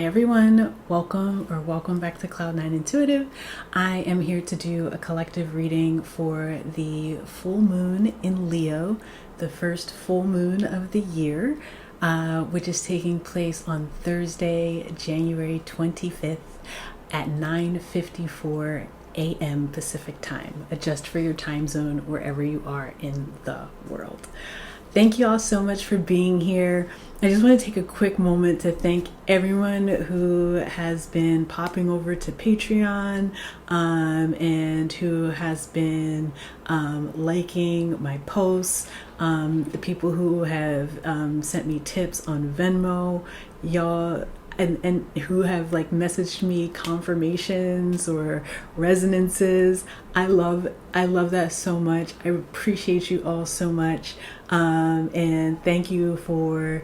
Hi everyone, welcome back to Cloud9 Intuitive. I am here to do a collective reading for the full moon in Leo, the first full moon of the year, which is taking place on Thursday, January 25th at 9:54 a.m. Pacific time. Adjust for your time zone wherever you are in the world. Thank you all so much for being here. I just want to take a quick moment to thank everyone who has been popping over to Patreon and who has been liking my posts, the people who have sent me tips on Venmo, y'all, and who have messaged me confirmations or resonances. I love that so much. I appreciate you all so much. And thank you for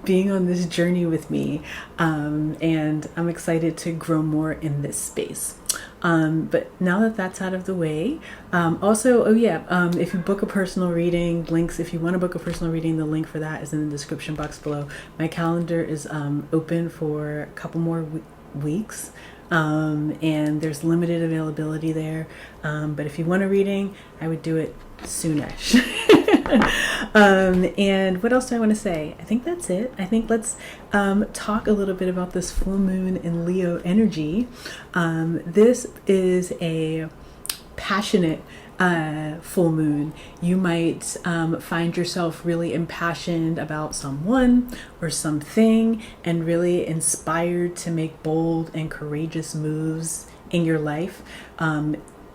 being on this journey with me. And I'm excited to grow more in this space. But now that that's out of the way, if you book a personal reading, if you want to book a personal reading, the link for that is in the description box below. My calendar is open for a couple more weeks. And there's limited availability there. But if you want a reading, I would do it soonish. And what else do I want to say? I think that's it. I think let's talk a little bit about this full moon in Leo energy. This is a passionate full moon. You might find yourself really impassioned about someone or something and really inspired to make bold and courageous moves in your life.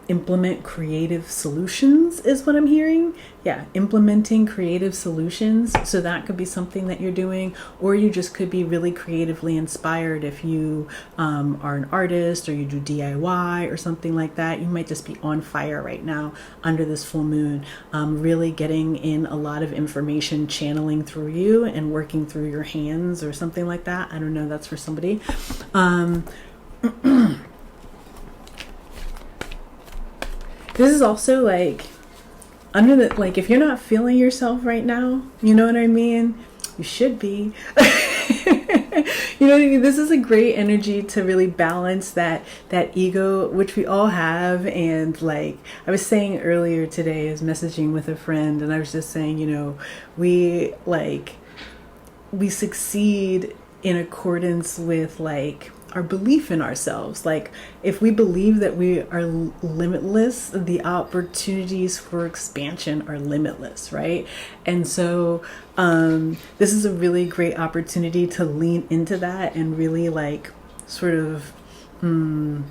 Implement creative solutions is what I'm hearing. Yeah, implementing creative solutions. So that could be something that you're doing, or you just could be really creatively inspired if you are an artist or you do DIY or something like that. You might just be on fire right now under this full moon, really getting in a lot of information, channeling through you and working through your hands or something like that. I don't know, that's for somebody. This is also if you're not feeling yourself right now, you know what I mean? You should be. You know what I mean? This is a great energy to really balance that ego, which we all have. And I was saying earlier today, I was messaging with a friend and I was just saying, we succeed in accordance with our belief in ourselves. If we believe that we are limitless, the opportunities for expansion are limitless, right? And so this is a really great opportunity to lean into that and really sort of own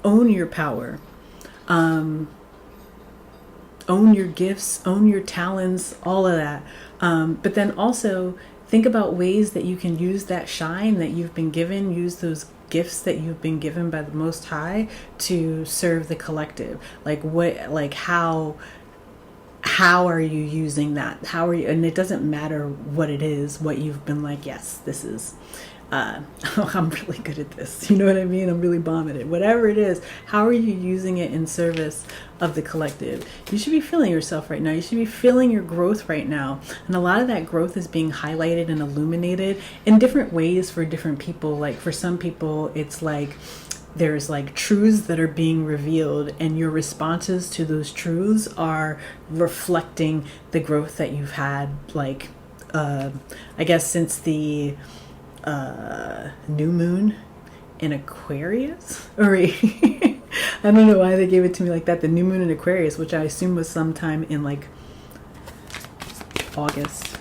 your power, own your gifts, own your talents, all of that. But then also think about ways that you can use that shine that you've been given, use those gifts that you've been given by the Most High to serve the collective. How are you using that? How are you, and it doesn't matter what it is, what you've been yes, this is, I'm really good at this. You know what I mean? I'm really bomb at it. Whatever it is, how are you using it in service of the collective? You should be feeling yourself right now. You should be feeling your growth right now. And a lot of that growth is being highlighted and illuminated in different ways for different people. For some people, it's there's truths that are being revealed, and your responses to those truths are reflecting the growth that you've had, I guess since the new moon in Aquarius, or I don't know why they gave it to me like that. The new moon in Aquarius, which I assume was sometime in August.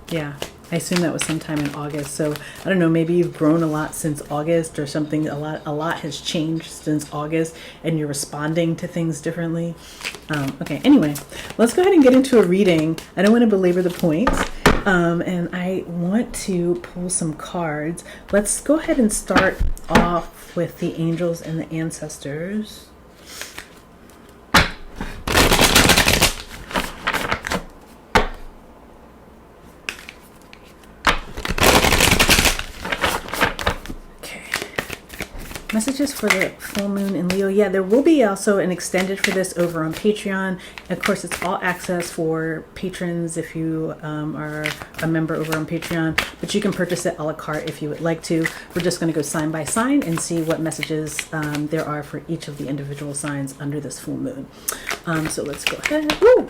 Yeah, I assume that was sometime in August. So I don't know, maybe you've grown a lot since August or something. A lot has changed since August and you're responding to things differently. Okay, anyway, let's go ahead and get into a reading. I don't want to belabor the point. And I want to pull some cards. Let's go ahead and start off with the angels and the ancestors. Messages for the full moon in Leo. Yeah, there will be also an extended for this over on Patreon. Of course, it's all access for patrons if you are a member over on Patreon, but you can purchase it a la carte if you would like to. We're just going to go sign by sign and see what messages there are for each of the individual signs under this full moon. So let's go ahead. Woo!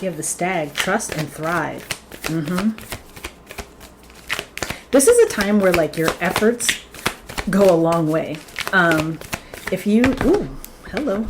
You have the Stag, trust and thrive. This is a time where like your efforts go a long way. If you, hello.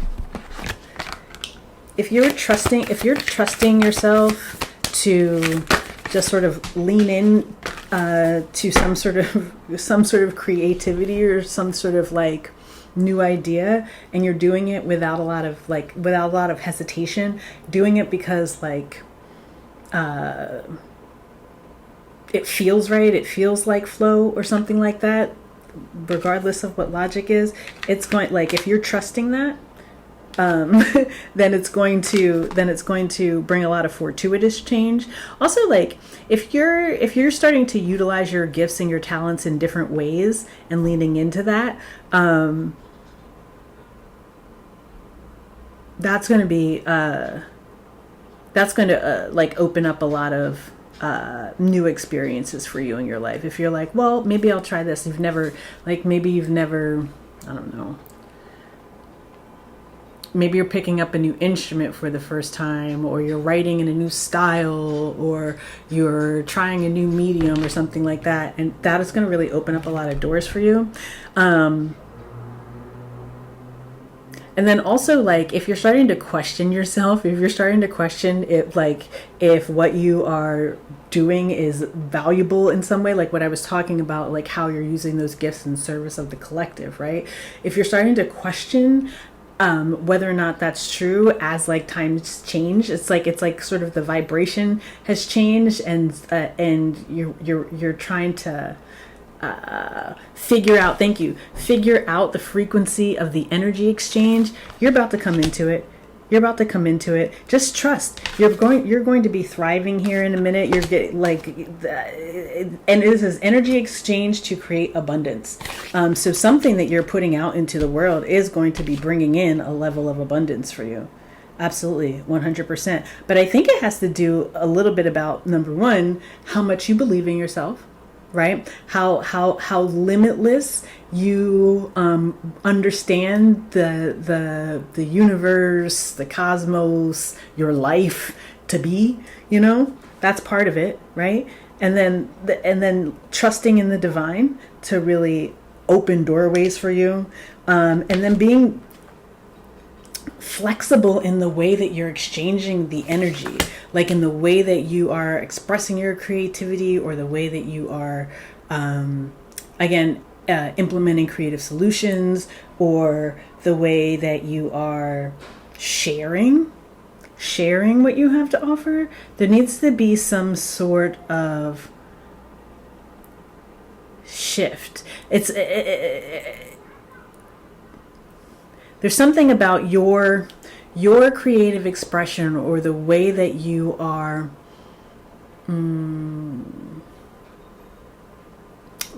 If you're trusting yourself to just sort of lean in to some sort of creativity or some sort of like new idea, and you're doing it without a lot of hesitation, doing it because like it feels right, it feels like flow or something like that, regardless of what logic is, it's going, like, if you're trusting that, then it's going to bring a lot of fortuitous change. Also, like, if you're starting to utilize your gifts and your talents in different ways and leaning into that, that's going to like open up a lot of new experiences for you in your life. If you're like, well, maybe I'll try this. Maybe you've never, I don't know. Maybe you're picking up a new instrument for the first time, or you're writing in a new style, or you're trying a new medium or something like that. And that is going to really open up a lot of doors for you. And then also, like, if you're starting to question yourself, if you're starting to question if what you are doing is valuable in some way, like what I was talking about, like how you're using those gifts in service of the collective, right? If you're starting to question whether or not that's true as like times change, it's like sort of the vibration has changed, and you're trying to figure out the frequency of the energy exchange. You're about to come into it. Just trust. You're going to be thriving here in a minute. You're getting and this is energy exchange to create abundance. So something that you're putting out into the world is going to be bringing in a level of abundance for you. Absolutely, 100%. But I think it has to do a little bit about, number one, how much you believe in yourself. Right? How limitless you understand the universe, the cosmos, your life to be. You know, that's part of it, right? And then trusting in the divine to really open doorways for you, and then being flexible in the way that you're exchanging the energy, like in the way that you are expressing your creativity, or the way that you are implementing creative solutions, or the way that you are sharing what you have to offer. There needs to be some sort of shift. There's something about your creative expression, or the way that you are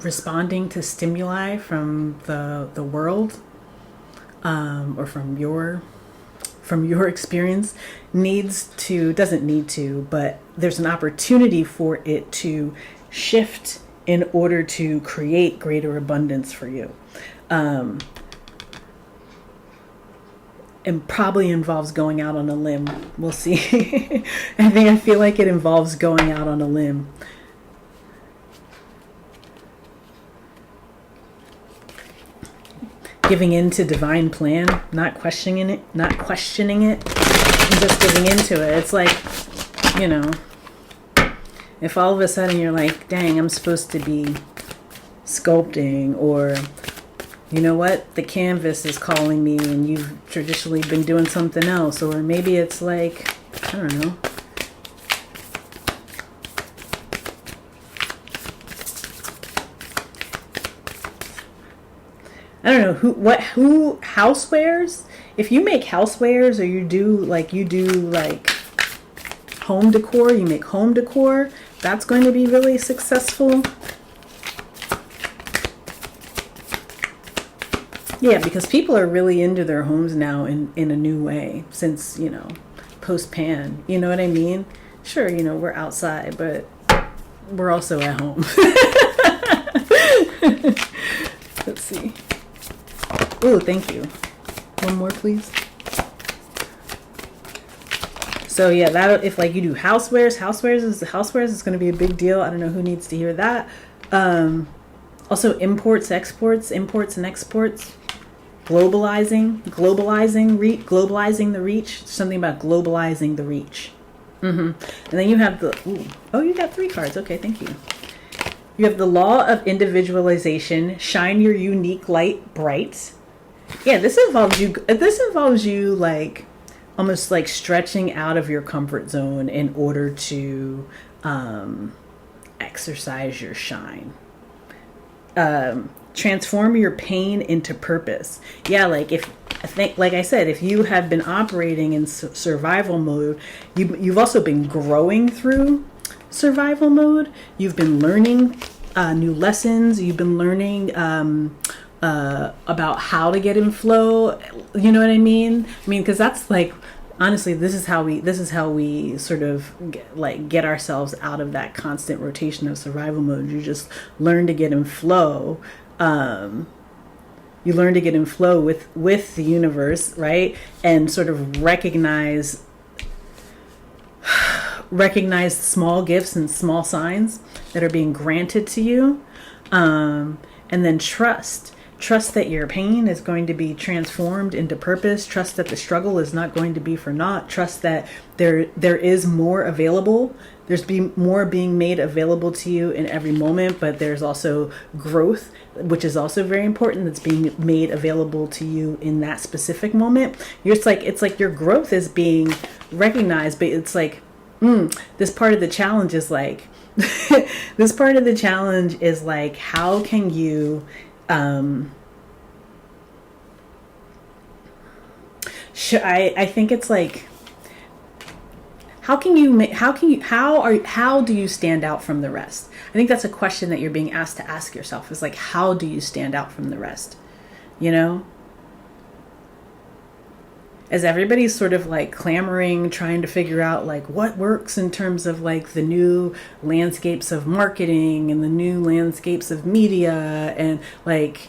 responding to stimuli from the world, or from your experience, doesn't need to, but there's an opportunity for it to shift in order to create greater abundance for you. And probably involves going out on a limb. We'll see. I feel like it involves going out on a limb. Giving in to divine plan, not questioning it, and just giving into it. It's like, you know, if all of a sudden you're like, dang, I'm supposed to be sculpting, or you know what, the canvas is calling me and you've traditionally been doing something else. Or maybe it's like, I don't know. I don't know who housewares. If you make housewares, or you do like home decor, you make home decor, that's going to be really successful. Yeah, because people are really into their homes now in a new way since, post-pan. You know what I mean? Sure, we're outside, but we're also at home. Let's see. Oh, thank you. One more, please. So yeah, that if like you do housewares is going to be a big deal. I don't know who needs to hear that. Also imports and exports, globalizing the reach. Something about globalizing the reach. And then you have you got 3 cards. Okay, thank you. You have the law of individualization. Shine your unique light bright. Yeah, this involves you like almost like stretching out of your comfort zone in order to exercise your shine. Transform your pain into purpose. Yeah, like like I said, if you have been operating in survival mode, you've also been growing through survival mode. You've been learning new lessons. You've been learning about how to get in flow. You know what I mean? Because that's like, honestly, this is how we sort of get ourselves out of that constant rotation of survival mode. You just learn to get in flow. You learn to get in flow with the universe, right? And sort of recognize small gifts and small signs that are being granted to you. And then trust that your pain is going to be transformed into purpose. Trust that the struggle is not going to be for naught. Trust that there is more available. There's more being made available to you in every moment, but there's also growth, which is also very important, that's being made available to you in that specific moment. It's like your growth is being recognized, but it's like, this part of the challenge is like, how can you, I think it's like, how do you stand out from the rest? I think that's a question that you're being asked to ask yourself, is like, how do you stand out from the rest? As everybody's sort of like clamoring, trying to figure out like what works in terms of like the new landscapes of marketing and the new landscapes of media, and like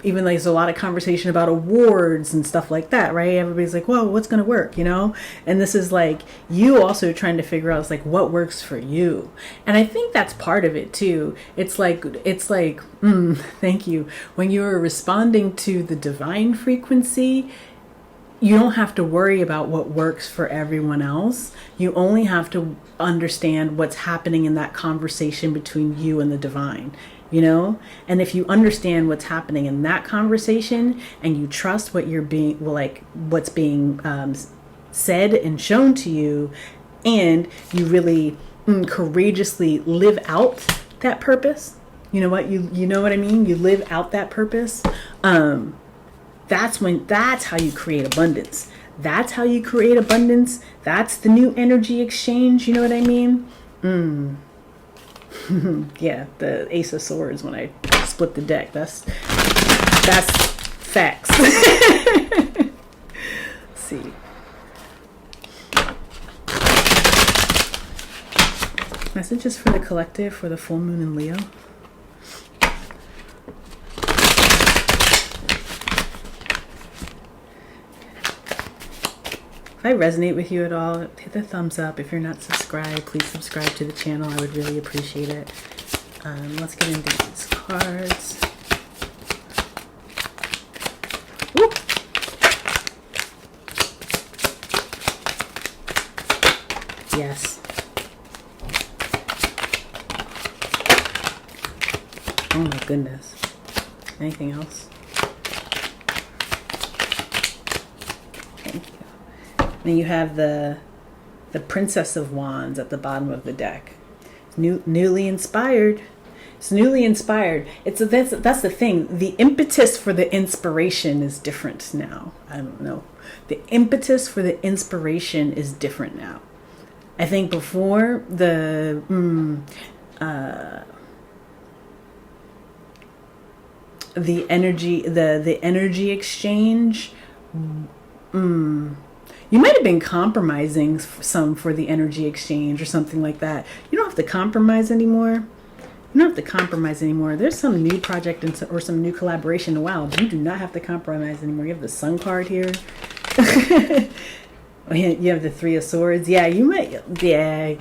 even like there's a lot of conversation about awards and stuff like that, right? Everybody's like, well, what's going to work, And this is like you also trying to figure out, it's like, what works for you. And I think that's part of it too. It's like thank you. When you're responding to the divine frequency, you don't have to worry about what works for everyone else. You only have to understand what's happening in that conversation between you and the divine, And if you understand what's happening in that conversation, and you trust what's being said and shown to you, and you really courageously live out that purpose, you know what I mean? You live out that purpose. That's how you create abundance. That's the new energy exchange. You know what I mean? Yeah, the Ace of Swords when I split the deck. That's facts. Let's see. Messages for the collective for the full moon in Leo. If I resonate with you at all, hit the thumbs up. If you're not subscribed, please subscribe to the channel. I would really appreciate it. Let's get into these cards. Woo! Yes. Oh my goodness. Anything else? Then you have the Princess of Wands at the bottom of the deck. It's newly inspired. It's newly inspired. That's the thing. The impetus for the inspiration is different now. I don't know. The impetus for the inspiration is different now. I think before the energy exchange. You might have been compromising some for the energy exchange or something like that. You don't have to compromise anymore. You don't have to compromise anymore. There's some new project or some new collaboration. Wow, you do not have to compromise anymore. You have the Sun card here. You have the Three of Swords. Yeah, you might. Yeah,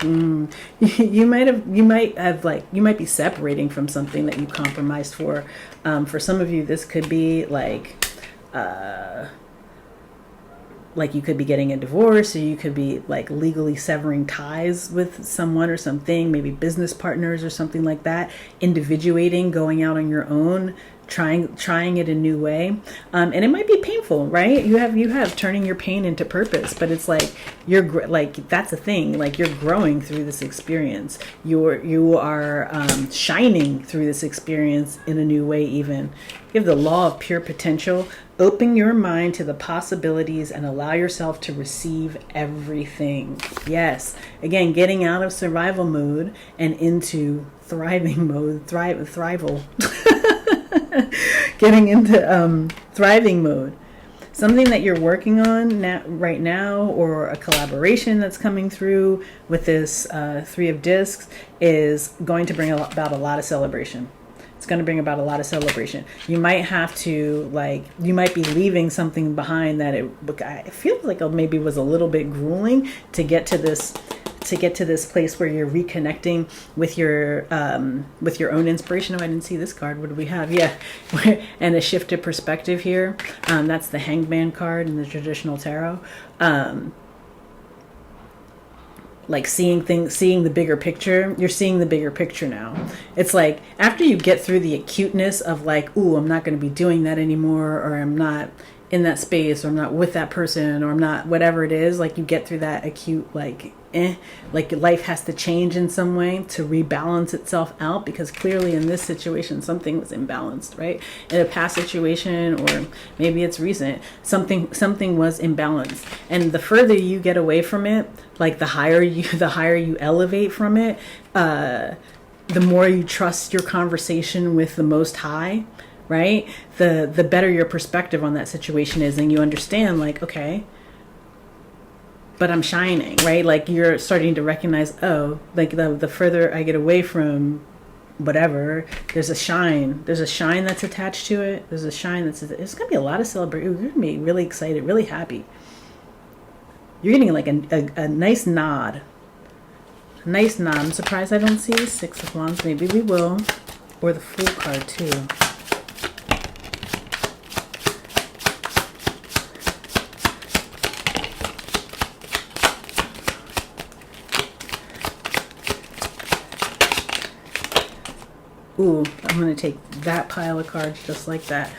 you might be separating from something that you compromised for. For some of you, this could be like you could be getting a divorce, or you could be like legally severing ties with someone or something, maybe business partners or something like that, individuating, going out on your own, trying it a new way. And it might be painful, right? You have turning your pain into purpose, but it's like that's a thing. Like you're growing through this experience. You are shining through this experience in a new way. Even you have the law of pure potential. Open your mind to the possibilities and allow yourself to receive everything. Yes. Again, getting out of survival mode and into thriving mode. Thrival. Getting into thriving mode. Something that you're working on right now, or a collaboration that's coming through with this Three of Discs, is going to bring about a lot of celebration. It's going to bring about a lot of celebration. You might have to, you might be leaving something behind that I feel like it maybe was a little bit grueling to get to this place where you're reconnecting with your own inspiration. Oh, I didn't see this card. What do we have? Yeah. And a shift of perspective here. That's the Hangman card in the traditional tarot. Like seeing the bigger picture. You're seeing the bigger picture now. It's like after you get through the acuteness of like, ooh, I'm not going to be doing that anymore, or I'm not in that space, or I'm not with that person, or I'm not whatever it is. Like you get through that acute like life has to change in some way to rebalance itself out, because clearly in this situation something was imbalanced, right? In a past situation, or maybe it's recent, something was imbalanced. And the further you get away from it, like the higher you elevate from it, the more you trust your conversation with the Most High, right? The better your perspective on that situation is, and you understand like, okay, but I'm shining, right? Like you're starting to recognize, oh, like the further I get away from whatever, there's a shine that's attached to it. There's a shine it's going to be a lot of celebration. You're going to be really excited, really happy. You're getting like a nice nod. Nice nod. I'm surprised I don't see the Six of Wands. Maybe we will. Or the Fool card too. Ooh, I'm going to take that pile of cards just like that.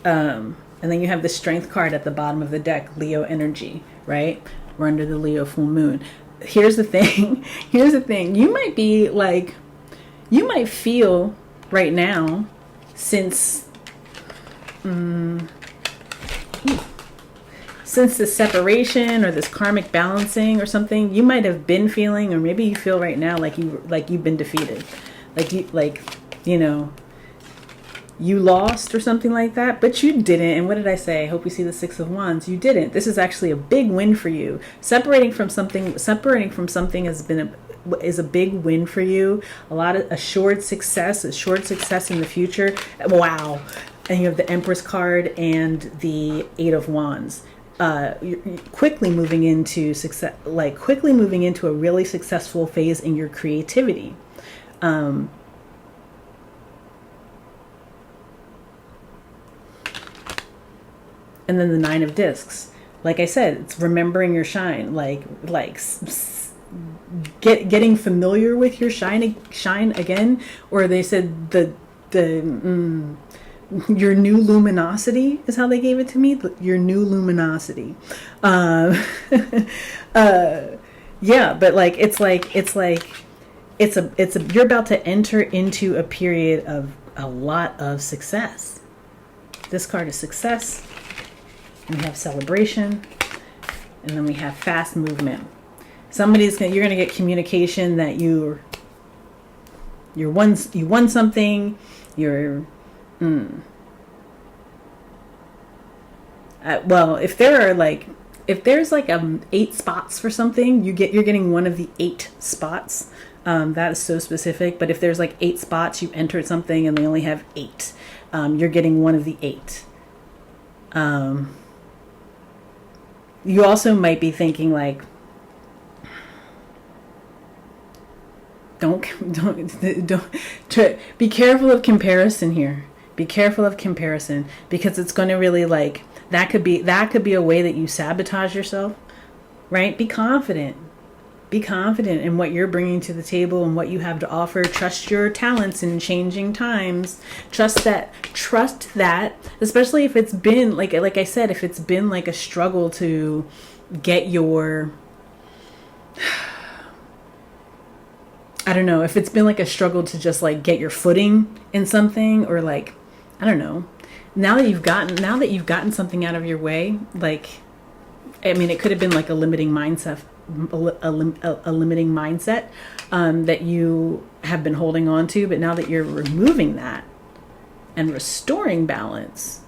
And then you have the Strength card at the bottom of the deck, Leo energy, right? We're under the Leo full moon. Here's the thing. You might feel right now, since the separation or this karmic balancing or something, you might have been feeling, or maybe you feel right now like you've been defeated. You lost or something like that, but you didn't. And what did I say? I hope you see the Six of Wands. You didn't. This is actually a big win for you. Separating from something is a big win for you. Assured success in the future. Wow. And you have the Empress card and the Eight of Wands. You're quickly moving into success, quickly moving into a really successful phase in your creativity. And then the Nine of Discs. Like I said, it's remembering your shine. Getting familiar with your shine again. Or they said your new luminosity is how they gave it to me. Your new luminosity. Yeah, but you're about to enter into a period of a lot of success. This card is success. And we have celebration, and then we have fast movement. You're going to get communication that you won something. well, if there's like 8 spots for something, you're getting one of the 8 spots. That is so specific. But if there's like 8 spots, you entered something and they only have 8. You're getting one of the 8. You also might be thinking like, don't be careful of comparison here. Be careful of comparison, because it's going to really like, that could be a way that you sabotage yourself, right? Be confident in what you're bringing to the table and what you have to offer. Trust your talents in changing times. Trust that, especially if it's been like I said, if it's been like a struggle to get your, I don't know, if it's been like a struggle to just like get your footing in something, or like, I don't know, now that you've gotten something out of your way, like, I mean, it could have been like a limiting mindset, that you have been holding on to, but now that you're removing that and restoring balance,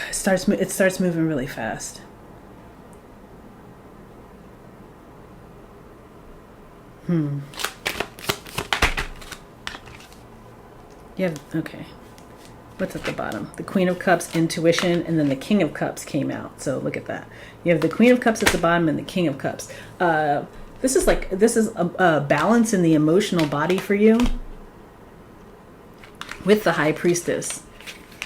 it starts moving really fast. Okay. What's at the bottom? The Queen of Cups, intuition, and then the King of Cups came out. So look at that. You have the Queen of Cups at the bottom and the King of Cups. This is a balance in the emotional body for you with the High Priestess.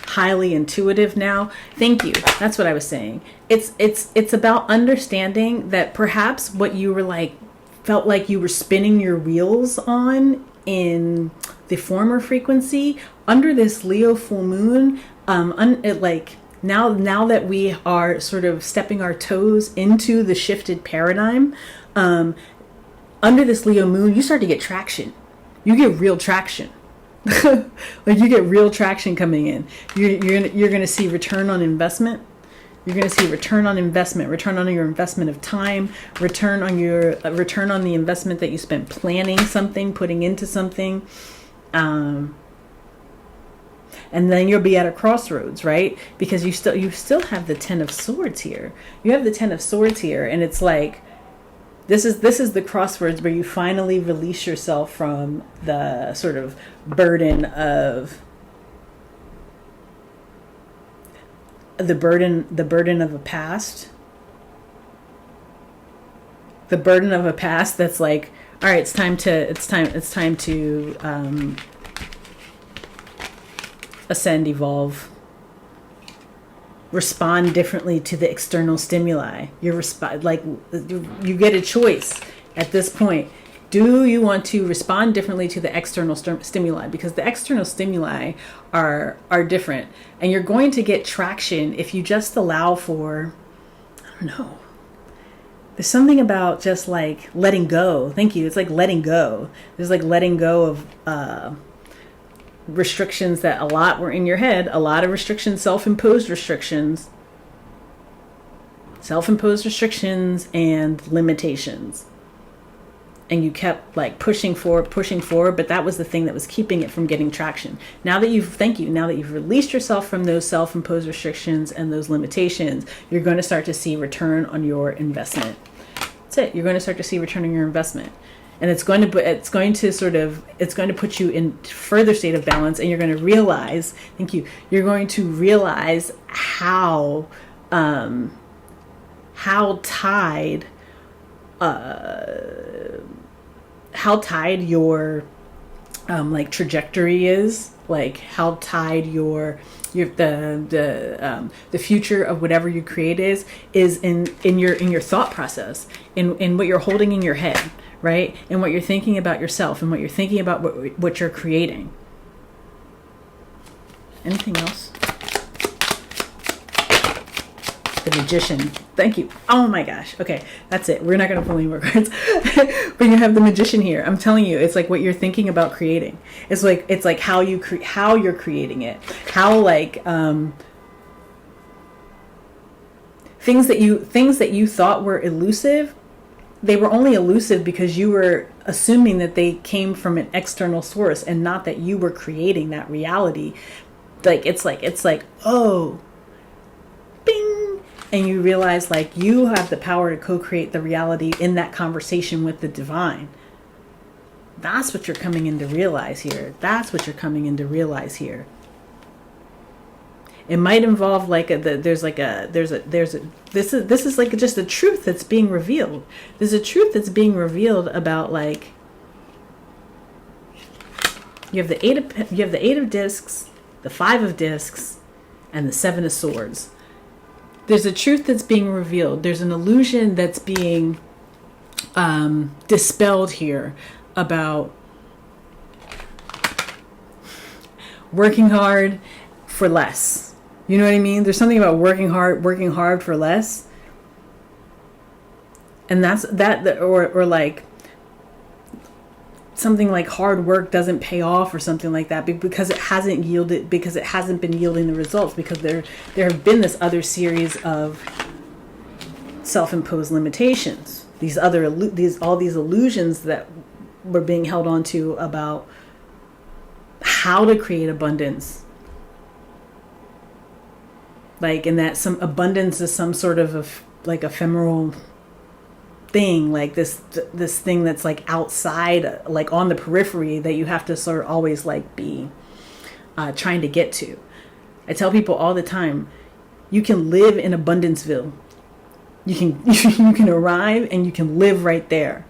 Highly intuitive now. Thank you. That's what I was saying. It's about understanding that perhaps what you were like, felt like you were spinning your wheels on in the former frequency, under this Leo full moon, now that we are sort of stepping our toes into the shifted paradigm, under this Leo moon, you start to get traction. You get real traction. Like, you get real traction coming in. You're gonna see return on investment. You're going to see return on your investment of time, return on the investment that you spent planning something, putting into something. And then you'll be at a crossroads, right? Because you still have the 10 of Swords here. You have the 10 of Swords here, and it's like, this is the crossroads where you finally release yourself from the sort of burden of the burden of a past. The burden of a past that's like, all right, it's time to ascend, evolve, respond differently to the external stimuli. You get a choice at this point. Do you want to respond differently to the external stimuli? Because the external stimuli are different. And you're going to get traction if you just allow for, I don't know. There's something about just like letting go. Thank you. It's like letting go. There's like letting go of restrictions that a lot were in your head. A lot of restrictions, self-imposed restrictions and limitations. And you kept like pushing forward, but that was the thing that was keeping it from getting traction. Now that you've released yourself from those self-imposed restrictions and those limitations, you're going to start to see return on your investment. That's it. You're going to start to see return on your investment. And it's going to put you in further state of balance, and you're going to realize, you're going to realize how tied your like trajectory is, like how tied the future of whatever you create is in your thought process, in what you're holding in your head, right? And what you're thinking about yourself, and what you're thinking about what you're creating. Anything else? The Magician. Thank you. Oh my gosh. Okay, that's it. We're not going to pull any more cards. But you have the Magician here. I'm telling you, it's like what you're thinking about creating. It's like how you're creating it. How like things that you thought were elusive they were only elusive because you were assuming that they came from an external source and not that you were creating that reality. Like, it's like, oh, bing. And you realize like you have the power to co-create the reality in that conversation with the divine. That's what you're coming in to realize here. That's what you're coming in to realize here. It might involve like this is like just a truth that's being revealed. There's a truth that's being revealed about like you have the eight of discs, the 5 of discs, and the 7 of swords. There's a truth that's being revealed. There's an illusion that's being dispelled here about working hard for less. You know what I mean? There's something about working hard for less. And that's that, or like something like hard work doesn't pay off or something like that because it hasn't been yielding the results, because there have been this other series of self-imposed limitations, all these illusions that were being held on to about how to create abundance. Like, and that some abundance is some sort of like ephemeral thing, like this thing that's like outside, like on the periphery, that you have to sort of always like be trying to get to. I tell people all the time, you can live in Abundanceville. You can arrive and you can live right there.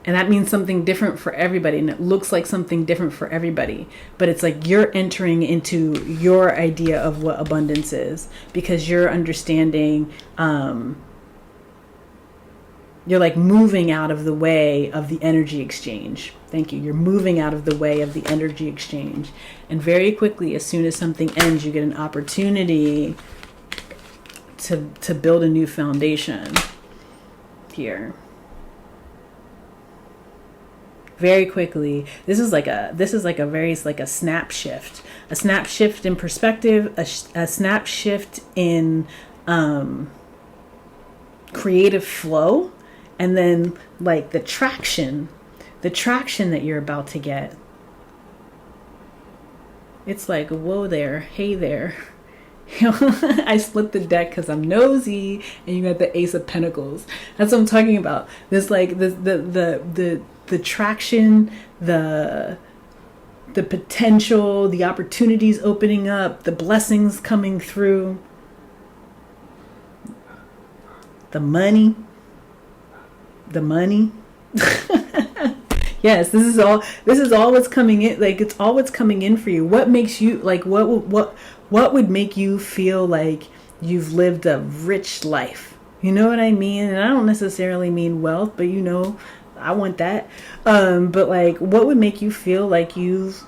And that means something different for everybody, and it looks like something different for everybody. But it's like you're entering into your idea of what abundance is, because you're understanding, you're like moving out of the way of the energy exchange. Thank you. You're moving out of the way of the energy exchange. And very quickly, as soon as something ends, you get an opportunity to build a new foundation here. Very quickly. This is like a snap shift. A snap shift in perspective, a snap shift in creative flow, and then like the traction that you're about to get. It's like, whoa there, hey there. I split the deck because I'm nosy, and you got the Ace of Pentacles. That's what I'm talking about. This like the traction, the potential, the opportunities opening up, the blessings coming through, the money. Yes, this is all what's coming in. Like, it's all what's coming in for you. What makes you like what would make you feel like you've lived a rich life? You know what I mean? And I don't necessarily mean wealth, but you know, I want that. But like, what would make you feel like you've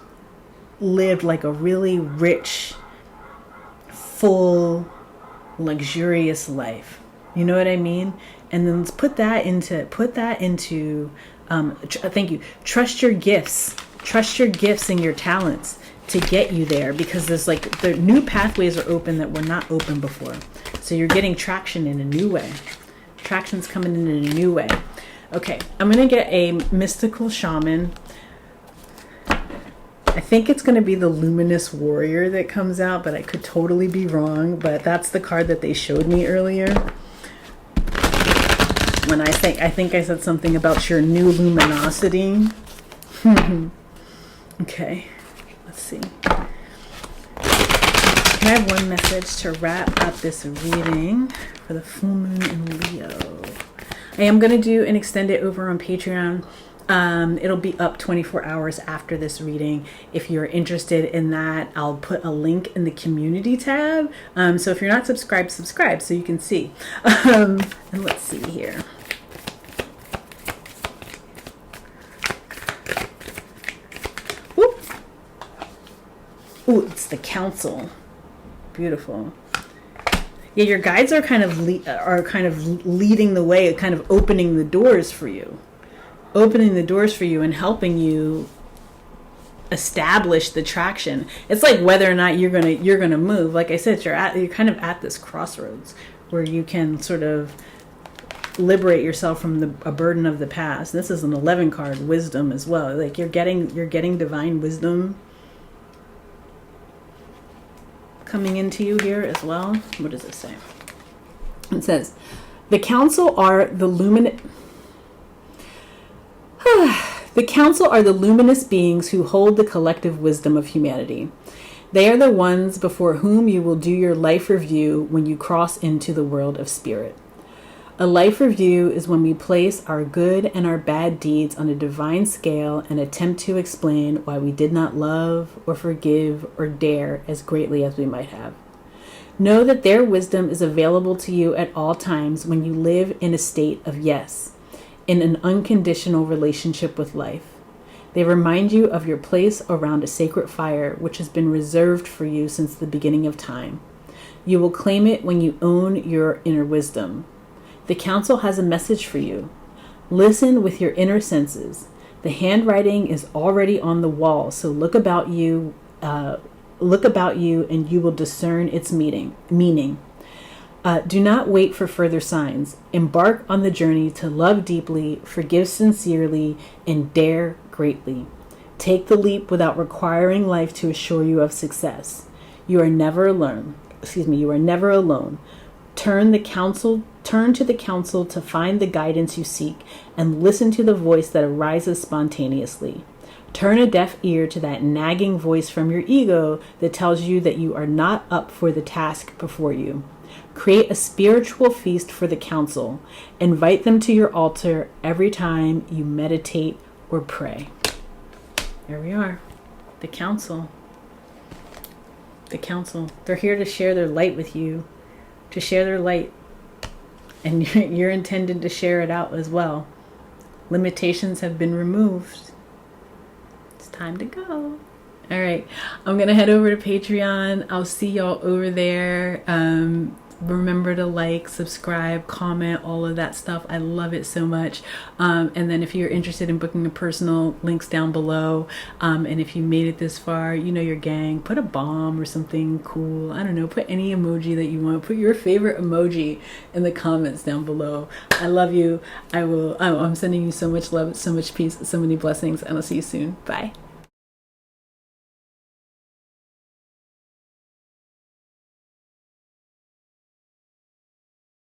lived like a really rich, full, luxurious life? You know what I mean? And then let's put that into thank you. Trust your gifts and your talents to get you there, because there's like the new pathways are open that were not open before. So you're getting traction in a new way. Traction's coming in a new way. Okay, I'm going to get a mystical shaman. I think it's going to be the luminous warrior that comes out, but I could totally be wrong. But that's the card that they showed me earlier. When I think I said something about your new luminosity. Okay, let's see. Can I have one message to wrap up this reading for the full moon in Leo? I am going to do an extended over on Patreon. It'll be up 24 hours after this reading. If you're interested in that, I'll put a link in the community tab. So if you're not subscribed, subscribe so you can see. And let's see here. Whoop. Ooh, it's the council. Beautiful. Yeah, your guides are kind of leading the way, kind of opening the doors for you. And helping you establish the traction. It's like whether or not you're gonna move. Like I said, you're kind of at this crossroads where you can sort of liberate yourself from a burden of the past. This is an 11 card, wisdom as well. Like you're getting divine wisdom coming into you here as well. What does it say? It says, the council are the the council are the luminous beings who hold the collective wisdom of humanity. They are the ones before whom you will do your life review when you cross into the world of spirit. A life review is when we place our good and our bad deeds on a divine scale and attempt to explain why we did not love or forgive or dare as greatly as we might have. Know that their wisdom is available to you at all times when you live in a state of yes, in an unconditional relationship with life. They remind you of your place around a sacred fire which has been reserved for you since the beginning of time. You will claim it when you own your inner wisdom. The council has a message for you. Listen with your inner senses. The handwriting is already on the wall, so look about you and you will discern its meaning. Do not wait for further signs. Embark on the journey to love deeply, forgive sincerely, and dare greatly. Take the leap without requiring life to assure you of success. You are never alone. You are never alone. Turn to the council to find the guidance you seek and listen to the voice that arises spontaneously. Turn a deaf ear to that nagging voice from your ego that tells you that you are not up for the task before you. Create a spiritual feast for the council. Invite them to your altar every time you meditate or pray. There we are. The council. The council. They're here to share their light with you. To share their light. And you're intended to share it out as well. Limitations have been removed. It's time to go. All right. I'm going to head over to Patreon. I'll see y'all over there. Remember to like, subscribe, comment, all of that stuff. I love it so much. And then if you're interested in booking a personal, links down below. And if you made it this far, you know your gang, put a bomb or something cool. I don't know, put any emoji that you want. Put your favorite emoji in the comments down below. I love you. I'm sending you so much love, so much peace, so many blessings, and I'll see you soon. Bye.